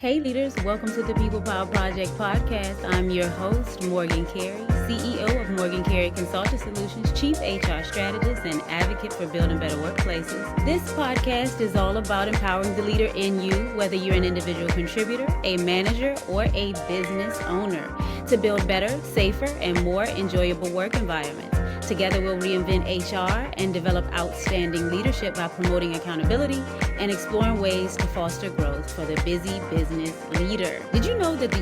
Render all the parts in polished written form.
Hey leaders, welcome to the People Power Project podcast. I'm your host, Morgan Carey, CEO of Morgan Carey Consulting Solutions, Chief HR Strategist and advocate for building better workplaces. This podcast is all about empowering the leader in you, whether you're an individual contributor, a manager, or a business owner, to build better, safer, and more enjoyable work environments. Together, we'll reinvent HR and develop outstanding leadership by promoting accountability and exploring ways to foster growth for the busy business leader. Did you know that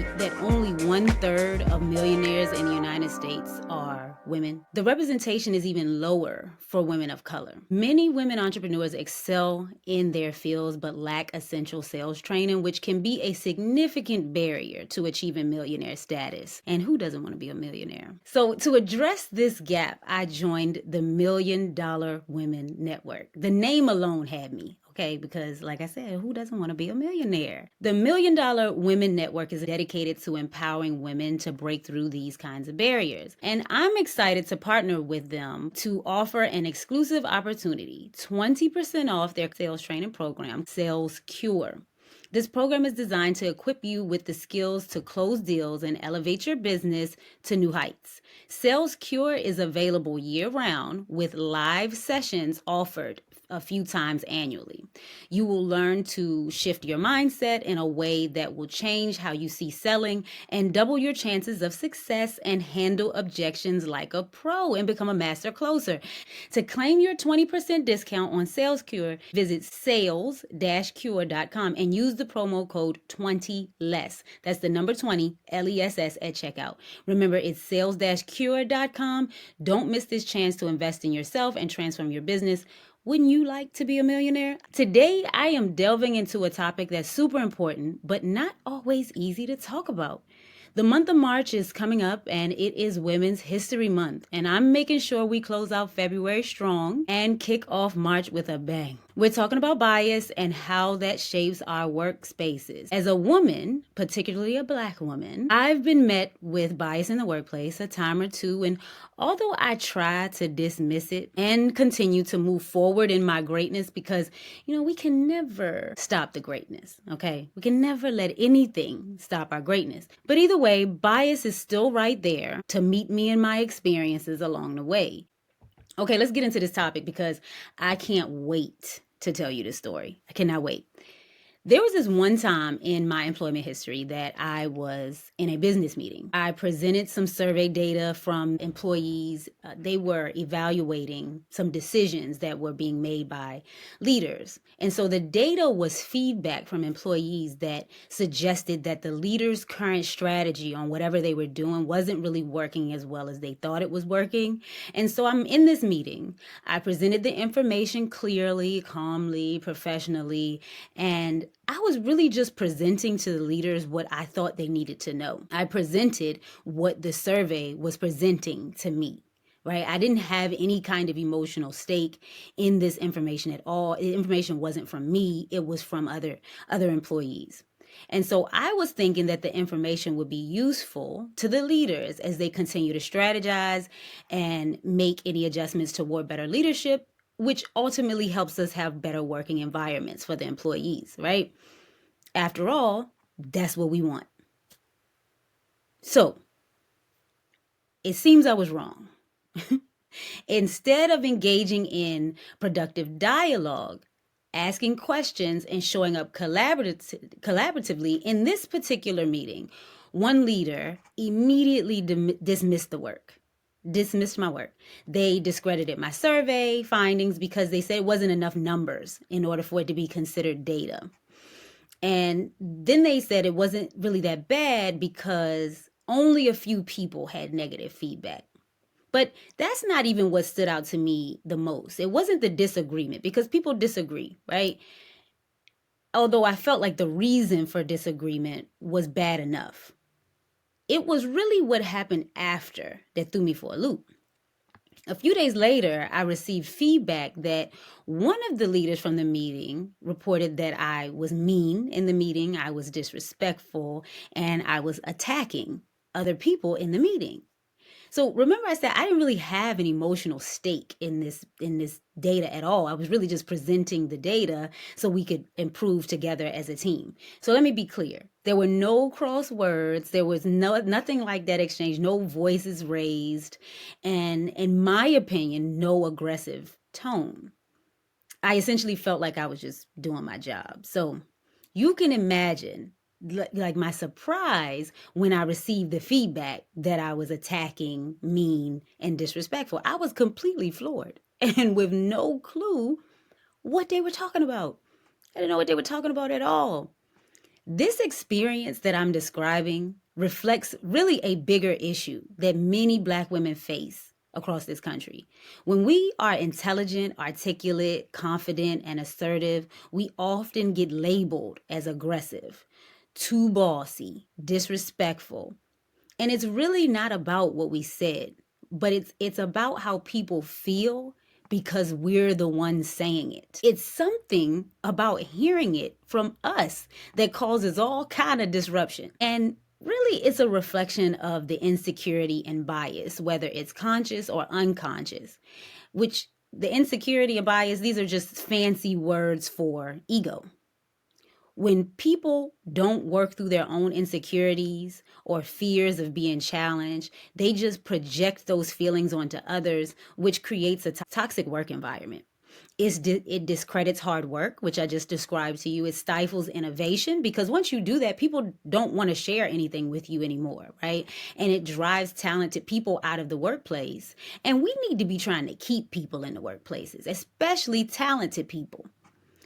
only 1/3 of millionaires in the United States are women? The representation is even lower for women of color. Many women entrepreneurs excel in their fields but lack essential sales training, which can be a significant barrier to achieving millionaire status. And who doesn't want to be a millionaire? So to address this gap, I joined the $1 Million Women Network. The name alone had me. Okay, because like I said, who doesn't want to be a millionaire? The $1 Million Women Network is dedicated to empowering women to break through these kinds of barriers. And I'm excited to partner with them to offer an exclusive opportunity, 20% off their sales training program, Sales Cure. This program is designed to equip you with the skills to close deals and elevate your business to new heights. Sales Cure is available year-round with live sessions offered a few times annually. You will learn to shift your mindset in a way that will change how you see selling and double your chances of success and handle objections like a pro and become a master closer. To claim your 20% discount on Sales Cure, visit sales-cure.com and use the promo code 20LESS. That's the number 20, LESS at checkout. Remember, it's sales-cure.com. Don't miss this chance to invest in yourself and transform your business. Wouldn't you like to be a millionaire? Today, I am delving into a topic that's super important, but not always easy to talk about. The month of March is coming up and it is Women's History Month, and I'm making sure we close out February strong and kick off March with a bang. We're talking about bias and how that shapes our workspaces. As a woman, particularly a Black woman, I've been met with bias in the workplace a time or two, and although I try to dismiss it and continue to move forward in my greatness because, we can never stop the greatness, okay? We can never let anything stop our greatness. But either way, bias is still right there to meet me in my experiences along the way. Okay, let's get into this topic because I can't wait to tell you this story. I cannot wait. There was this one time in my employment history that I was in a business meeting. I presented some survey data from employees. They were evaluating some decisions that were being made by leaders. And so the data was feedback from employees that suggested that the leaders' current strategy on whatever they were doing wasn't really working as well as they thought it was working. And so I'm in this meeting. I presented the information clearly, calmly, professionally, and I was really just presenting to the leaders what I thought they needed to know. I presented what the survey was presenting to me, right? I didn't have any kind of emotional stake in this information at all. The information wasn't from me. It was from other employees. And so I was thinking that the information would be useful to the leaders as they continue to strategize and make any adjustments toward better leadership, which ultimately helps us have better working environments for the employees, right? After all, that's what we want. So, it seems I was wrong. Instead of engaging in productive dialogue, asking questions, and showing up collaboratively in this particular meeting, one leader immediately dismissed my work. They discredited my survey findings because they said it wasn't enough numbers in order for it to be considered data. And then they said it wasn't really that bad because only a few people had negative feedback. But that's not even what stood out to me the most. It wasn't the disagreement, because people disagree, right? Although I felt like the reason for disagreement was bad enough. It was really what happened after that threw me for a loop. A few days later, I received feedback that one of the leaders from the meeting reported that I was mean in the meeting, I was disrespectful, and I was attacking other people in the meeting. So remember I said I didn't really have an emotional stake in this data at all. I was really just presenting the data so we could improve together as a team. So let me be clear. There were no crosswords, there was nothing like that exchange, no voices raised, and in my opinion, no aggressive tone. I essentially felt like I was just doing my job. So you can imagine like my surprise when I received the feedback that I was attacking, mean, and disrespectful. I was completely floored and with no clue what they were talking about. I didn't know what they were talking about at all. This experience that I'm describing reflects really a bigger issue that many Black women face across this country. When we are intelligent, articulate, confident, and assertive, we often get labeled as aggressive, too bossy, disrespectful. And it's really not about what we said, but it's about how people feel because we're the ones saying it. It's something about hearing it from us that causes all kind of disruption. And really it's a reflection of the insecurity and bias, whether it's conscious or unconscious, which the insecurity and bias, these are just fancy words for ego. When people don't work through their own insecurities or fears of being challenged, they just project those feelings onto others, which creates a toxic work environment. It discredits hard work, which I just described to you. It stifles innovation because once you do that, people don't want to share anything with you anymore, right? And it drives talented people out of the workplace. And we need to be trying to keep people in the workplaces, especially talented people,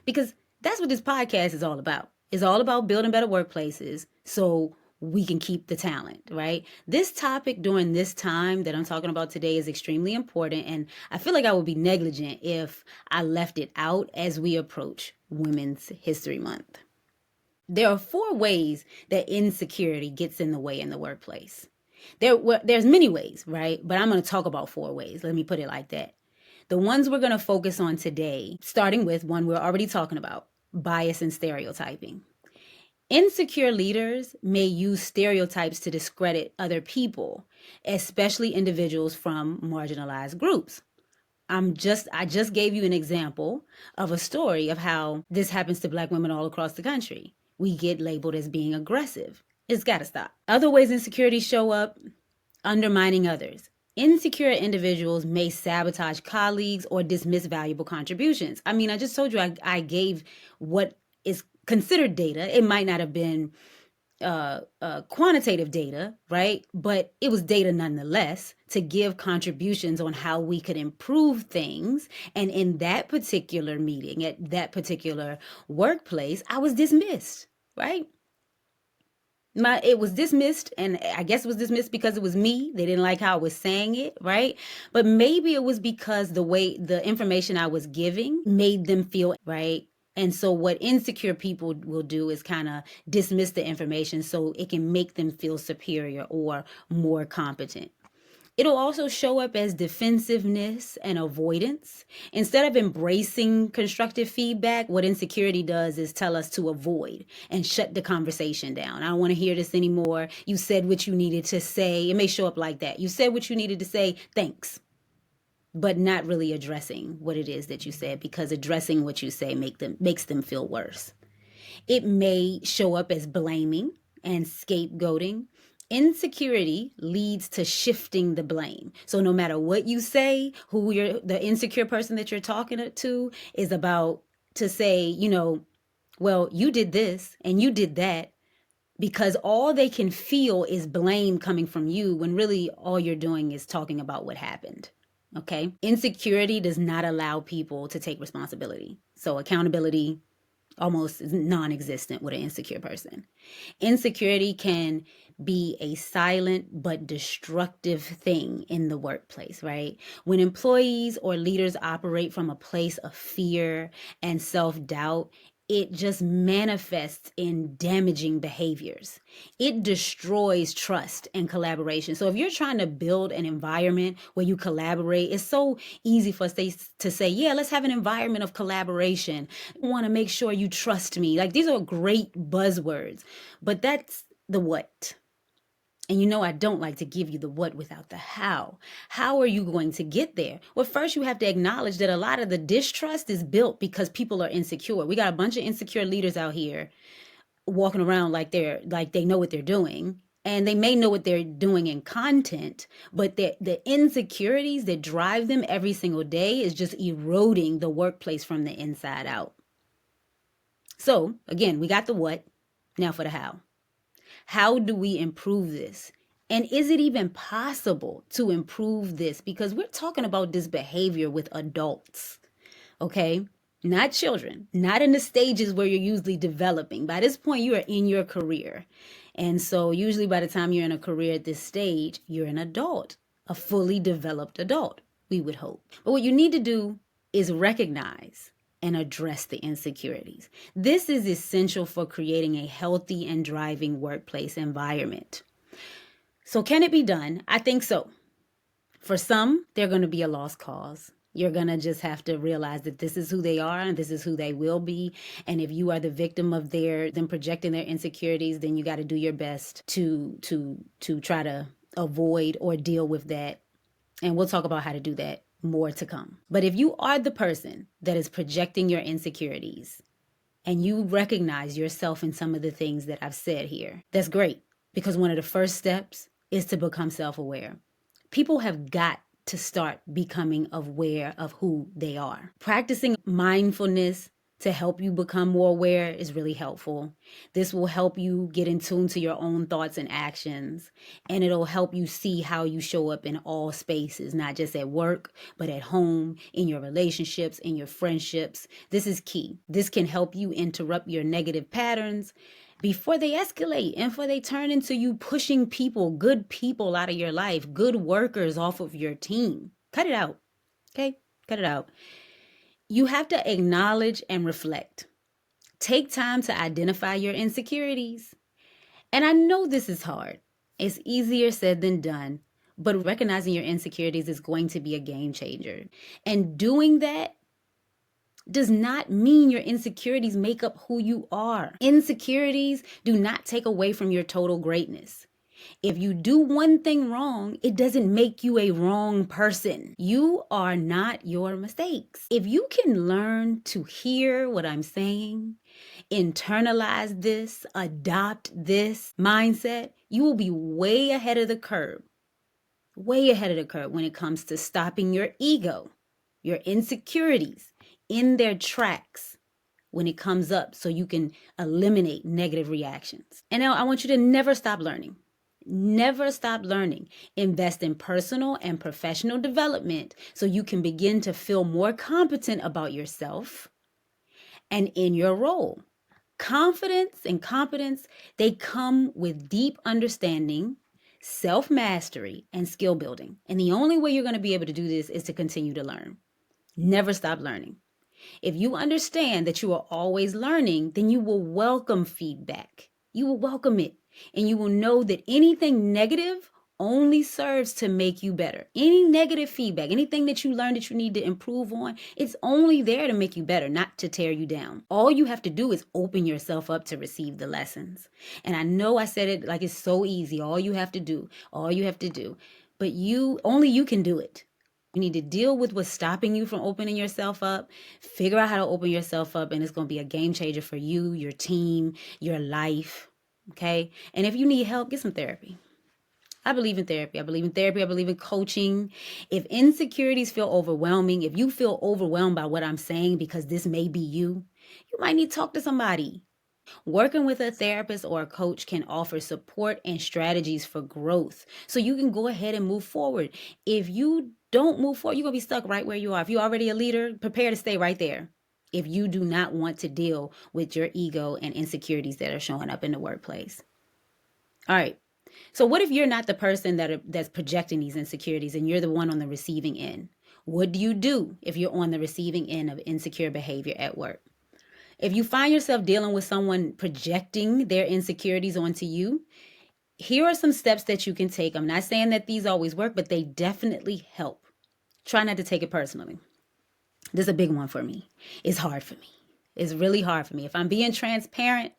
because that's what this podcast is all about. It's all about building better workplaces so we can keep the talent, right? This topic during this time that I'm talking about today is extremely important, and I feel like I would be negligent if I left it out as we approach Women's History Month. There are 4 ways that insecurity gets in the way in the workplace. There's many ways, right? But I'm going to talk about 4 ways. Let me put it like that. The ones we're going to focus on today, starting with one we're already talking about, bias and stereotyping. Insecure leaders may use stereotypes to discredit other people, especially individuals from marginalized groups. I just gave you an example of a story of how this happens to Black women all across the country. We get labeled as being aggressive. It's got to stop. Other ways insecurities show up: undermining others. Insecure individuals may sabotage colleagues or dismiss valuable contributions. I mean, I just told you I gave what is considered data. It might not have been quantitative data, right? But it was data nonetheless to give contributions on how we could improve things. And in that particular meeting, at that particular workplace, I was dismissed, right? It was dismissed, and I guess it was dismissed because it was me. They didn't like how I was saying it, right? But maybe it was because the way the information I was giving made them feel, right? And so what insecure people will do is kind of dismiss the information so it can make them feel superior or more competent. It'll also show up as defensiveness and avoidance. Instead of embracing constructive feedback, what insecurity does is tell us to avoid and shut the conversation down. I don't want to hear this anymore. You said what you needed to say. It may show up like that. You said what you needed to say. Thanks. But not really addressing what it is that you said, because addressing what you say makes them feel worse. It may show up as blaming and scapegoating. Insecurity leads to shifting the blame. So no matter what you say, the insecure person that you're talking to is about to say, well, you did this and you did that, because all they can feel is blame coming from you when really all you're doing is talking about what happened. Okay? Insecurity does not allow people to take responsibility. So accountability almost is non-existent with an insecure person. Insecurity can be a silent but destructive thing in the workplace, right? When employees or leaders operate from a place of fear and self-doubt, it just manifests in damaging behaviors. It destroys trust and collaboration. So if you're trying to build an environment where you collaborate, it's so easy for us to say, yeah, let's have an environment of collaboration. I want to make sure you trust me. Like, these are great buzzwords, but that's the what. And you know I don't like to give you the what without the how. How are you going to get there? Well, first you have to acknowledge that a lot of the distrust is built because people are insecure. We got a bunch of insecure leaders out here walking around like they know what they're doing. And they may know what they're doing in content, but the insecurities that drive them every single day is just eroding the workplace from the inside out. So again, we got the what. Now for the how. How do we improve this? And is it even possible to improve this? Because we're talking about this behavior with adults, okay? Not children, not in the stages where you're usually developing. By this point, you are in your career. And so usually by the time you're in a career at this stage, you're an adult, a fully developed adult, we would hope. But what you need to do is recognize and address the insecurities. This is essential for creating a healthy and driving workplace environment. So can it be done? I think so. For some, they're going to be a lost cause. You're going to just have to realize that this is who they are and this is who they will be. And if you are the victim of them projecting their insecurities, then you got to do your best to try to avoid or deal with that. And we'll talk about how to do that more to come. But if you are the person that is projecting your insecurities and you recognize yourself in some of the things that I've said here, that's great, because one of the first steps is to become self-aware. People have got to start becoming aware of who they are. Practicing mindfulness to help you become more aware is really helpful. This will help you get in tune to your own thoughts and actions, and it'll help you see how you show up in all spaces, not just at work, but at home, in your relationships, in your friendships. This is key. This can help you interrupt your negative patterns before they escalate and before they turn into you pushing people, good people out of your life, good workers off of your team. Cut it out. Okay? Cut it out. You have to acknowledge and reflect. Take time to identify your insecurities. And I know this is hard. It's easier said than done, but recognizing your insecurities is going to be a game changer. And doing that does not mean your insecurities make up who you are. Insecurities do not take away from your total greatness. If you do one thing wrong, it doesn't make you a wrong person. You are not your mistakes. If you can learn to hear what I'm saying, internalize this, adopt this mindset, you will be way ahead of the curve. Way ahead of the curve when it comes to stopping your ego, your insecurities in their tracks when it comes up, so you can eliminate negative reactions. And now I want you to never stop learning. Never stop learning. Invest in personal and professional development so you can begin to feel more competent about yourself and in your role. Confidence and competence, they come with deep understanding, self-mastery, and skill building. And the only way you're going to be able to do this is to continue to learn. Never stop learning. If you understand that you are always learning, then you will welcome feedback. You will welcome it. And you will know that anything negative only serves to make you better. Any negative feedback, anything that you learn that you need to improve on, it's only there to make you better, not to tear you down. All you have to do is open yourself up to receive the lessons. And I know I said it like it's so easy. All you have to do, but only you can do it. You need to deal with what's stopping you from opening yourself up, figure out how to open yourself up, and it's going to be a game changer for you, your team, your life. Okay. And if you need help, get some therapy. I believe in therapy. I believe in coaching. If insecurities feel overwhelming, if you feel overwhelmed by what I'm saying because this may be you, you might need to talk to somebody. Working with a therapist or a coach can offer support and strategies for growth so you can go ahead and move forward. If you don't move forward, you're going to be stuck right where you are. If you're already a leader, prepare to stay right there. If you do not want to deal with your ego and insecurities that are showing up in the workplace. All right. So what if you're not the person that's projecting these insecurities and you're the one on the receiving end? What do you do if you're on the receiving end of insecure behavior at work? If you find yourself dealing with someone projecting their insecurities onto you, here are some steps that you can take. I'm not saying that these always work, but they definitely help. Try not to take it personally. This is a big one for me. It's hard for me. It's really hard for me. If I'm being transparent,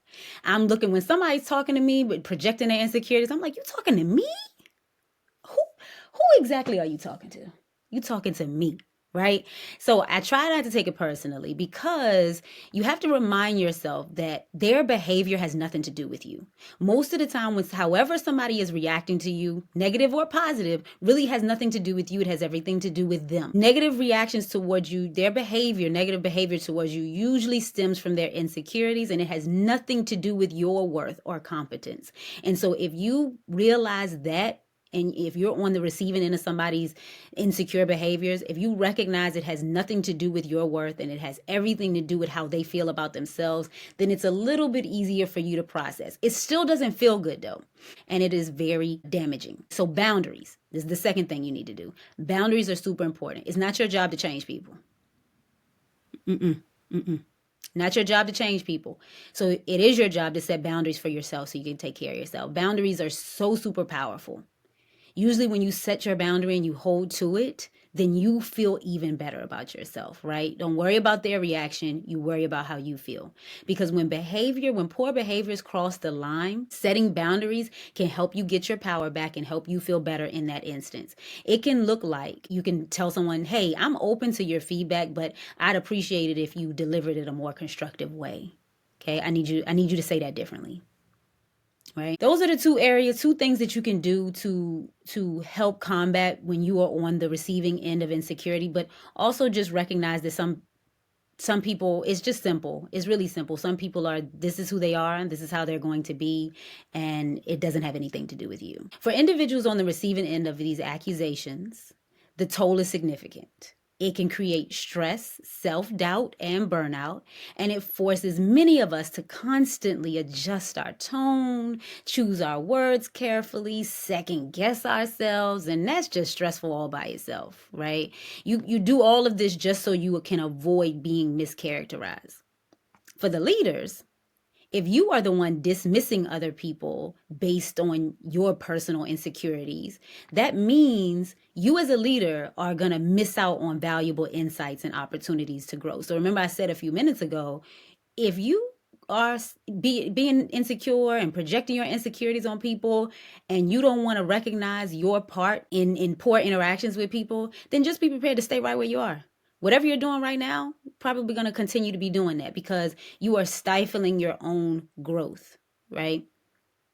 I'm looking when somebody's talking to me, but projecting their insecurities, I'm like, you talking to me? Who exactly are you talking to? You talking to me, right? So I try not to take it personally because you have to remind yourself that their behavior has nothing to do with you. Most of the time, when however somebody is reacting to you, negative or positive, really has nothing to do with you. It has everything to do with them. Negative reactions towards you, their behavior, negative behavior towards you usually stems from their insecurities, and it has nothing to do with your worth or competence. And so if you realize that, and if you're on the receiving end of somebody's insecure behaviors, if you recognize it has nothing to do with your worth and it has everything to do with how they feel about themselves, then it's a little bit easier for you to process. It still doesn't feel good though, and it is very damaging. So boundaries is the second thing you need to do. Boundaries are super important. It's not your job to change people. Not your job to change people. So it is your job to set boundaries for yourself so you can take care of yourself. Boundaries are so super powerful. Usually when you set your boundary and you hold to it, then you feel even better about yourself, right? Don't worry about their reaction. You worry about how you feel. Because when poor behaviors cross the line, setting boundaries can help you get your power back and help you feel better in that instance. It can look like you can tell someone, hey, I'm open to your feedback, but I'd appreciate it if you delivered it a more constructive way. Okay, I need you to say that differently. Right? Those are the two things that you can do to help combat when you are on the receiving end of insecurity, but also just recognize that some people, it's just simple. It's really simple. Some people this is who they are, and this is how they're going to be, and it doesn't have anything to do with you. For individuals on the receiving end of these accusations, the toll is significant. It can create stress, self-doubt, and burnout, and it forces many of us to constantly adjust our tone, choose our words carefully, second guess ourselves, and that's just stressful all by itself, right? You do all of this just so you can avoid being mischaracterized. For the leaders, if you are the one dismissing other people based on your personal insecurities, that means you as a leader are going to miss out on valuable insights and opportunities to grow. So remember I said a few minutes ago, if you are being insecure and projecting your insecurities on people and you don't want to recognize your part in poor interactions with people, then just be prepared to stay right where you are. Whatever you're doing right now, probably going to continue to be doing that because you are stifling your own growth, right?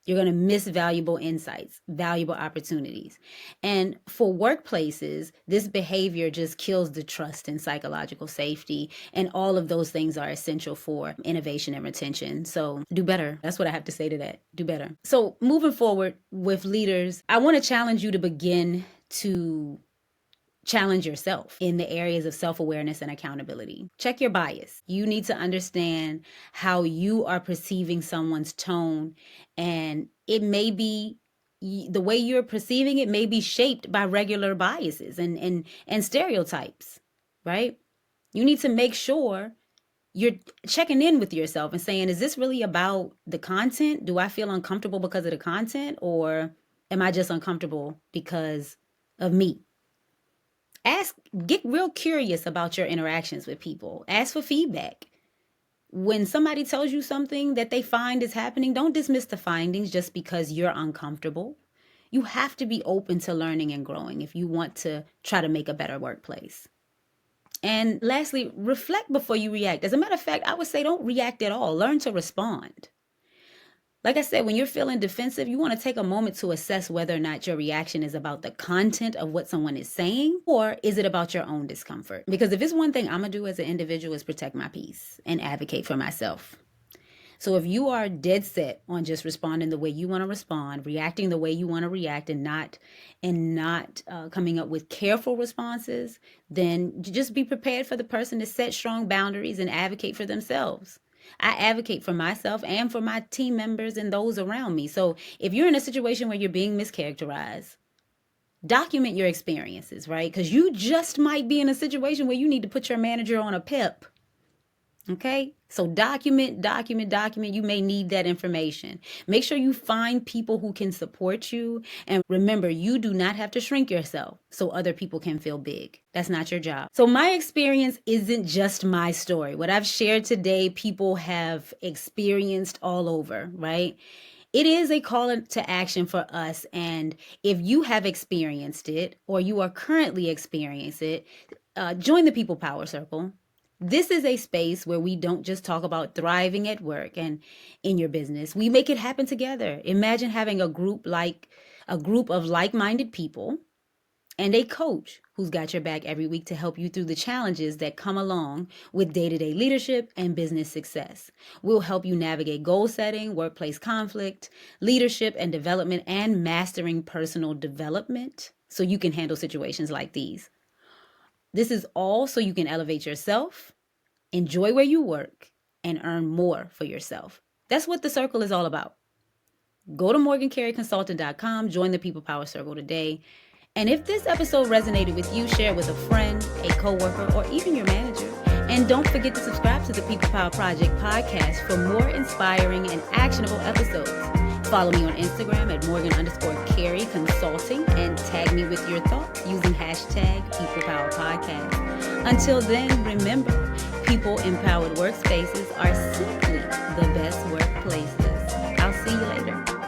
You're going to miss valuable insights, valuable opportunities. And for workplaces, this behavior just kills the trust and psychological safety. And all of those things are essential for innovation and retention. So do better. That's what I have to say to that. Do better. So moving forward with leaders, I want to challenge you to begin to challenge yourself in the areas of self-awareness and accountability. Check your bias. You need to understand how you are perceiving someone's tone, and it may be the way you're perceiving it may be shaped by regular biases and stereotypes, right? You need to make sure you're checking in with yourself and saying, is this really about the content? Do I feel uncomfortable because of the content, or am I just uncomfortable because of me? Get real curious about your interactions with people. Ask for feedback. When somebody tells you something that they find is happening, don't dismiss the findings just because you're uncomfortable. You have to be open to learning and growing if you want to try to make a better workplace. And lastly, reflect before you react. As a matter of fact, I would say don't react at all. Learn to respond. Like I said, when you're feeling defensive, you want to take a moment to assess whether or not your reaction is about the content of what someone is saying, or is it about your own discomfort? Because if it's one thing I'm going to do as an individual is protect my peace and advocate for myself. So if you are dead set on just responding the way you want to respond, reacting the way you want to react, and not coming up with careful responses, then just be prepared for the person to set strong boundaries and advocate for themselves. I advocate for myself and for my team members and those around me. So if you're in a situation where you're being mischaracterized, document your experiences, right? Because you just might be in a situation where you need to put your manager on a pep. Okay, so document. You may need that information. Make sure you find people who can support you. And remember, you do not have to shrink yourself so other people can feel big. That's not your job. So my experience isn't just my story. What I've shared today, people have experienced all over, right? It is a call to action for us. And if you have experienced it or you are currently experiencing it, join the People Power Circle. This is a space where we don't just talk about thriving at work and in your business. We make it happen together. Imagine having a group of like-minded people and a coach who's got your back every week to help you through the challenges that come along with day-to-day leadership and business success. We'll help you navigate goal setting, workplace conflict, leadership and development, and mastering personal development so you can handle situations like these. This is all so you can elevate yourself, enjoy where you work, and earn more for yourself. That's what the circle is all about. Go to morgancareyconsultant.com, join the People Power Circle today. And if this episode resonated with you, share it with a friend, a coworker, or even your manager. And don't forget to subscribe to the People Power Project podcast for more inspiring and actionable episodes. Follow me on Instagram at Morgan_Carey Consulting and tag me with your thoughts using hashtag People Power Podcast. Until then, remember, people-empowered workspaces are simply the best workplaces. I'll see you later.